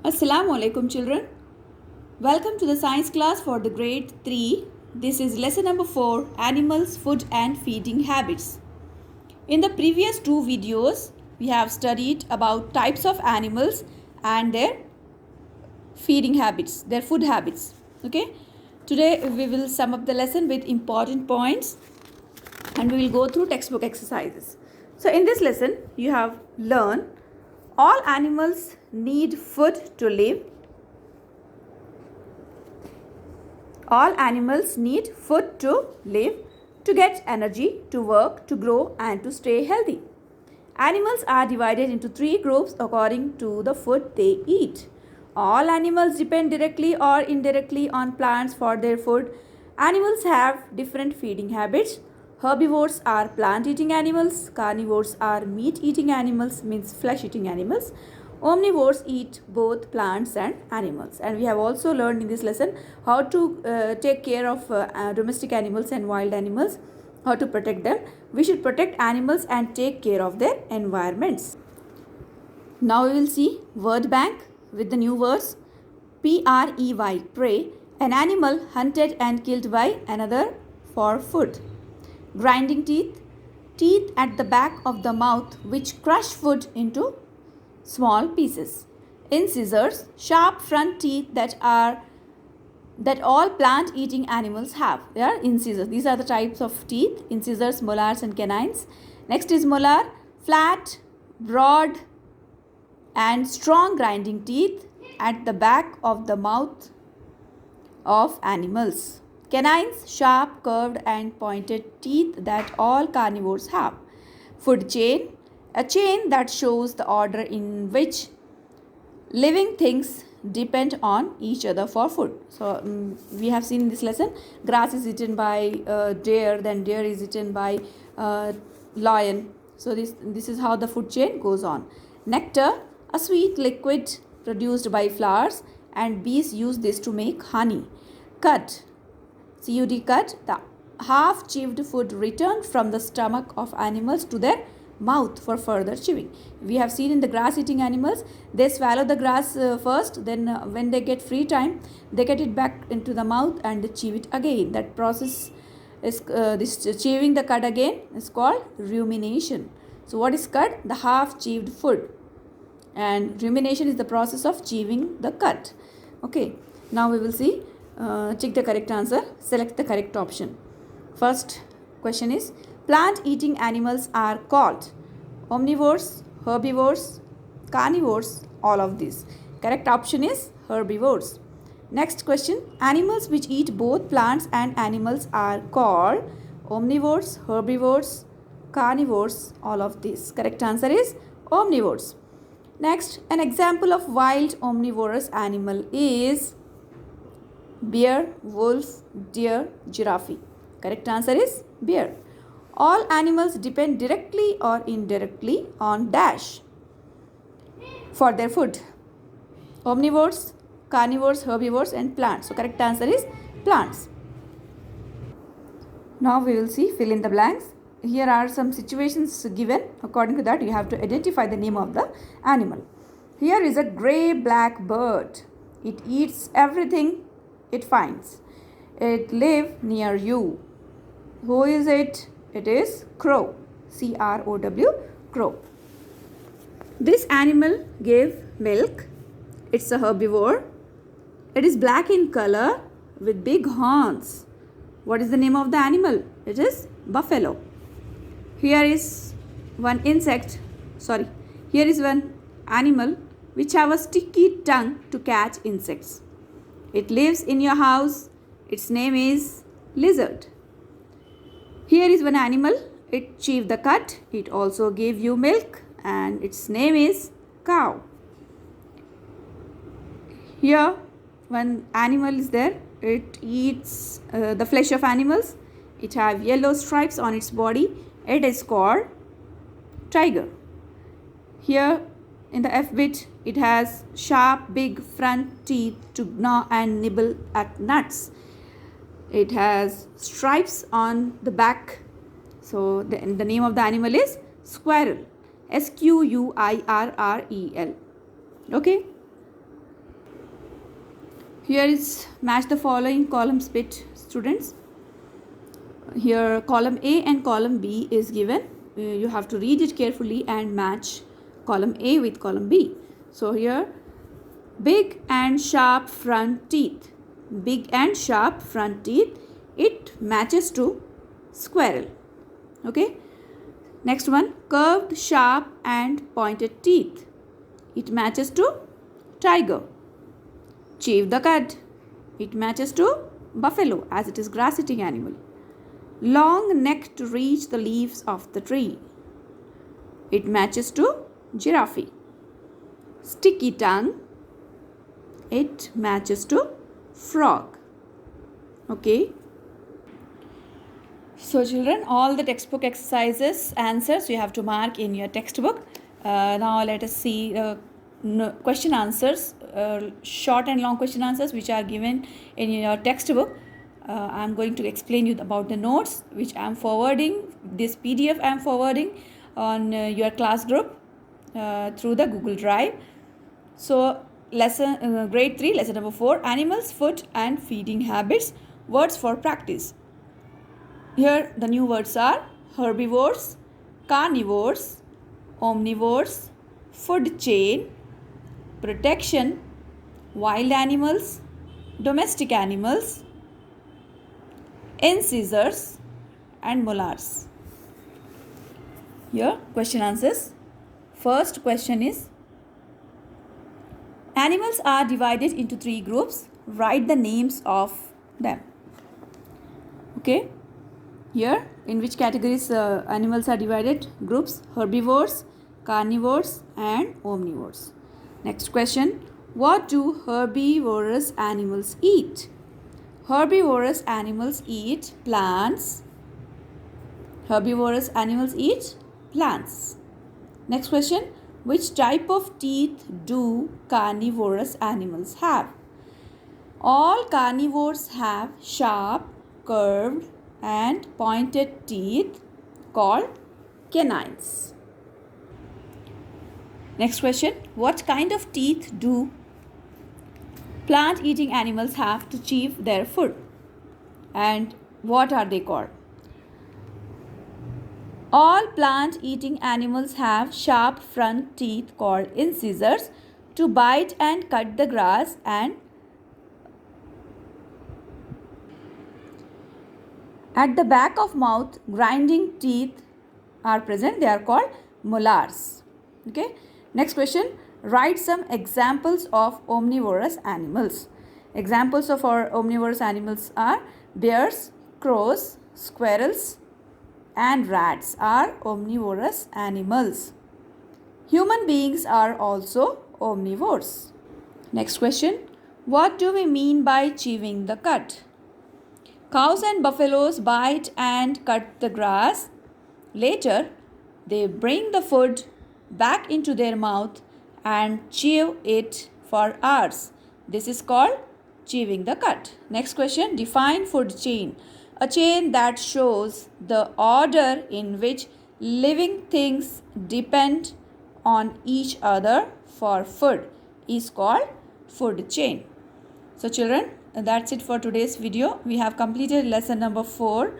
Assalamu alaikum children. Welcome to the science class for the grade 3. This is lesson number 4, Animals, Food and Feeding Habits. In the previous two videos, we have studied about types of animals and their feeding habits, their food habits. Okay. Today we will sum up the lesson with important points and we will go through textbook exercises. So in this lesson, you have learned all animals need food to live. All animals need food to live, to get energy, to work, to grow and to stay healthy. Animals are divided into three groups according to the food they eat. All animals depend directly or indirectly on plants for their food. Animals have different feeding habits. Herbivores are plant-eating animals. Carnivores are meat-eating animals, means flesh-eating animals. Omnivores eat both plants and animals. And we have also learned in this lesson how to take care of domestic animals and wild animals, how to protect them. We should protect animals and take care of their environments. Now we will see word bank with the new words. Prey, prey, an animal hunted and killed by another for food. Grinding teeth, teeth at the back of the mouth which crush food into small pieces. Incisors, sharp front teeth that all plant eating animals have. They are incisors. These are the types of teeth: incisors, molars and canines. Next is molar, flat, broad and strong grinding teeth at the back of the mouth of animals. Canines, sharp, curved and pointed teeth that all carnivores have. Food chain, a chain that shows the order in which living things depend on each other for food. So we have seen in this lesson, grass is eaten by deer, then deer is eaten by lion. So this is how the food chain goes on. Nectar, a sweet liquid produced by flowers, and bees use this to make honey. Cud, CUD cud, the half chewed food returned from the stomach of animals to their mouth for further chewing. We have seen in the grass eating animals, they swallow the grass first, then when they get free time, they get it back into the mouth and they chew it again. That process is this chewing the cud again is called rumination. So what is cud? The half chewed food, and rumination is the process of chewing the cud. Okay, now we will see. Check the correct answer, select the correct option. First question is, plant eating animals are called omnivores, herbivores, carnivores, all of these. Correct option is herbivores. Next question, animals which eat both plants and animals are called omnivores, herbivores, carnivores, all of these. Correct answer is omnivores. Next, an example of wild omnivorous animal is bear, wolf, deer, giraffe. Correct answer is bear. All animals depend directly or indirectly on dash for their food. Omnivores, carnivores, herbivores and plants. So correct answer is plants. Now we will see fill in the blanks. Here are some situations given. According to that, you have to identify the name of the animal. Here is a grey-black bird. It eats everything it finds. It lives near you. Who is it? It is crow. CROW, crow. This animal gave milk. It's a herbivore. It is black in color with big horns. What is the name of the animal? It is buffalo. Here is one insect. Here is one animal which have a sticky tongue to catch insects. It lives in your house. Its name is lizard. Here is one animal. It chewed the cud. It also gave you milk and its name is cow. Here one animal is there. It eats the flesh of animals. It has yellow stripes on its body. It is called tiger. Here in the F bit, it has sharp big front teeth to gnaw and nibble at nuts. It has stripes on the back. So the name of the animal is squirrel. SQUIRREL. Okay. Here is match the following columns bit, students. Here column A and column B is given. You have to read it carefully and match column A with column B. So here, big and sharp front teeth. Big and sharp front teeth. It matches to squirrel. Okay. Next one, curved, sharp and pointed teeth. It matches to tiger. Chew the cud. It matches to buffalo, as it is grass-eating animal. Long neck to reach the leaves of the tree. It matches to giraffe. Sticky tongue. It matches to frog. Okay. So children, all the textbook exercises answers you have to mark in your textbook. Now let us see question answers, short and long question answers which are given in your textbook. I am going to explain you about the notes which I am forwarding. This PDF I am forwarding on your class group through the Google Drive. So lesson grade 3, lesson number 4, animals, food and feeding habits, words for practice. Here the new words are herbivores, carnivores, omnivores, food chain, protection, wild animals, domestic animals, incisors and molars. Here question answers. First question is, animals are divided into 3 groups. Write the names of them. Okay. Here, in which categories animals are divided? Groups: herbivores, carnivores and omnivores. Next question, what do herbivorous animals eat? Herbivorous animals eat plants. Herbivorous animals eat plants. Next question, which type of teeth do carnivorous animals have? All carnivores have sharp, curved and pointed teeth called canines. Next question, what kind of teeth do plant eating animals have to chew their food, and what are they called? All plant eating animals have sharp front teeth called incisors to bite and cut the grass, and at the back of mouth grinding teeth are present. They are called molars. Okay. Next question, write some examples of omnivorous animals. Examples of our omnivorous animals are bears, crows, squirrels and rats are omnivorous animals. Human beings are also omnivores. Next question, what do we mean by chewing the cud? Cows and buffaloes bite and cut the grass. Later, they bring the food back into their mouth and chew it for hours. This is called chewing the cud. Next question, define food chain. A chain that shows the order in which living things depend on each other for food is called food chain. So children, that's it for today's video. We have completed lesson number 4.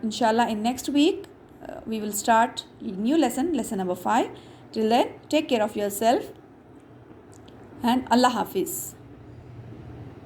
Inshallah, in next week we will start new lesson, lesson number 5. Till then, take care of yourself and Allah Hafiz.